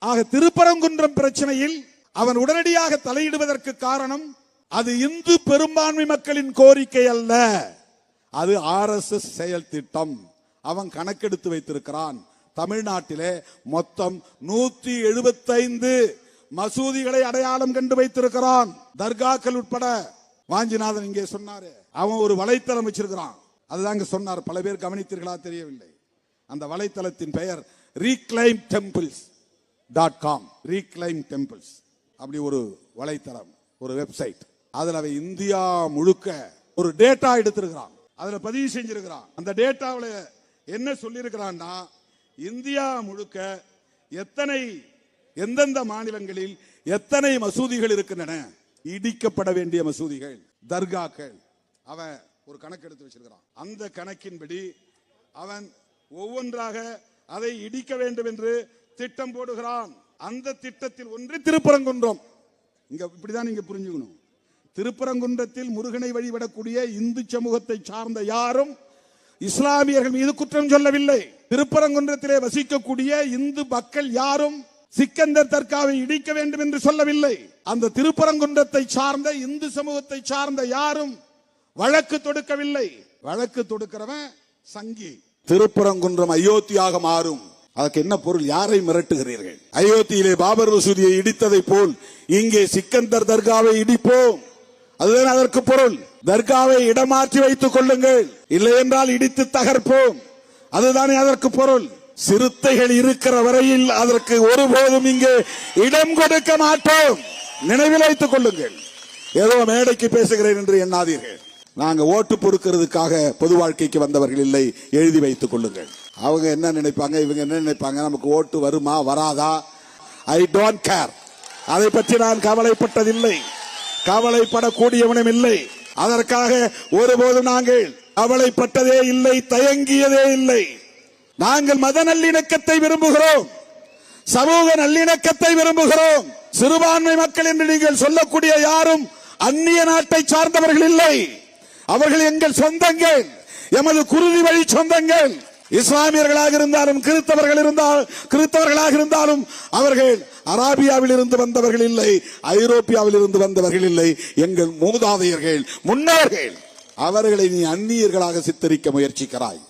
ஆக திருப்பரங்குன்றம் பிரச்சனையில் அவன் உடனடியாக தலையிடுவதற்கு காரணம் அது இந்து பெரும்பான்மை மக்களின் கோரிக்கை அல்ல, அது RSS செயல் திட்டம். அவன் கணக்கெடுத்து வைத்திருக்கிறான். தமிழ்நாட்டிலே மொத்தம் 175 மசூதிகளை அடையாளம் கண்டு வைத்திருக்கிறான், தர்காக்கள் உட்பட. வாஞ்சிநாதன் இங்கே சொன்னாரு, அவன் ஒரு வலைத்தளம் வச்சிருக்கிறான். அதுதாங்க சொன்னார், பல பேர் கவனித்தீர்களா தெரியவில்லை. அந்த வலைத்தளத்தின் பெயர் reclaimtemples.com. reclaim temples அப்படி ஒரு வலைத்தளம், ஒரு வெப்சைட். அதுல அவன் இந்தியா முழுக்க ஒரு டேட்டா எடுத்திருக்கிறான், அதுல பதிவு செஞ்சிருக்கிறான். அந்த டேட்டாவில் என்ன சொல்லியிருக்கிறான்னா, இந்தியா முழுக்க எந்தெந்த மாநிலங்களில் எத்தனை மசூதிகள் இருக்கின்றன, இடிக்கப்பட வேண்டிய மசூதிகள், தர்காக்கள், அவன் ஒரு கணக்கு எடுத்து வச்சிருக்கிறான். அந்த கணக்கின்படி அவன் ஒவ்வொன்றாக அதை இடிக்க வேண்டும் என்று திட்டம் போடுகிறான். அந்த திட்டத்தில் ஒன்று திருப்பரங்குன்றம். இங்க இப்படிதான் நீங்க புரிஞ்சுக்கணும். திருப்பரங்குன்றத்தில் முருகனை வழிபடக்கூடிய இந்து சமூகத்தை சார்ந்த யாரும் இஸ்லாமியர்கள் மீது குற்றம் சொல்லவில்லை. திருப்பரங்குன்றத்திலே வசிக்கக்கூடிய இந்து மக்கள் யாரும் சிக்கந்தர் தர்காவை இடிக்க வேண்டும் என்று சொல்லவில்லை. அந்த திருப்பரங்குன்றத்தை சார்ந்த இந்து சமூகத்தை சார்ந்த யாரும் வழக்கு தொடுக்கவில்லை. வழக்கு தொடுக்கிறவன் சங்கி. திருப்பரங்குன்றம் அயோத்தியாக மாறும். அதற்கு என்ன பொருள்? யாரை மிரட்டுகிறீர்கள்? அயோத்தியிலே பாபர் மசூதியை இடித்ததை போல் இங்கே சிக்கந்தர் தர்காவை இடிப்போம், அதுதான் அதற்கு பொருள். தர்காவை இடமாற்றி வைத்துக் கொள்ளுங்கள், இல்லை என்றால் இடித்து தகர்ப்போம், அதுதானே அதற்கு பொருள். சிறுத்தைகள் இருக்கிற வரையில் அதற்கு ஒருபோதும் இங்கே இடம் கொடுக்க மாட்டோம், நினைவில் வைத்துக் கொள்ளுங்கள். ஏதோ மேடைக்கு பேசுகிறேன் என்று எண்ணாதீர்கள். நாங்க ஓட்டு பொறுக்கிறதுக்காக பொது வாழ்க்கைக்கு வந்தவர்கள் இல்லை, எழுதி வைத்துக் கொள்ளுங்கள். அவங்க என்ன நினைப்பாங்க, இவங்க என்ன நினைப்பாங்க, நமக்கு ஓட்டு வருமா வராதா, ஐ டோன்ட் கேர். அதை பற்றி நான் கவலைப்பட்டதில்லை, கவலைப்படக்கூடியவனும் இல்லை. அதற்காக ஒருபோதும் நாங்கள் கவலைப்பட்டதே இல்லை, தயங்கியதே இல்லை. நாங்கள் மத நல்லிணக்கத்தை விரும்புகிறோம், சமூக நல்லிணக்கத்தை விரும்புகிறோம். சிறுபான்மை மக்கள் என்று நீங்கள் சொல்லக்கூடிய யாரும் அந்நிய நாட்டை சார்ந்தவர்கள் இல்லை, அவர்கள் எங்கள் சொந்தங்கள், எமது குருதி வழி சொந்தங்கள். இஸ்லாமியர்களாக இருந்தாலும் கிறிஸ்தவர்களாக இருந்தாலும் அவர்கள் அராபியாவில் இருந்து வந்தவர்கள் இல்லை, ஐரோப்பியாவில் இருந்து வந்தவர்கள் இல்லை, எங்கள் மூதாதையர்கள், முன்னோர்கள். அவர்களை நீ அந்நியர்களாக சித்தரிக்க முயற்சிக்கிறாய்,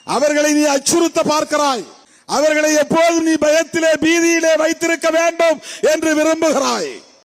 அவர்களை நீ அச்சுறுத்த பார்க்கிறாய், அவர்களை எப்போதும் நீ பயத்திலே பீதியிலே வைத்திருக்க வேண்டும் என்று விரும்புகிறாய்.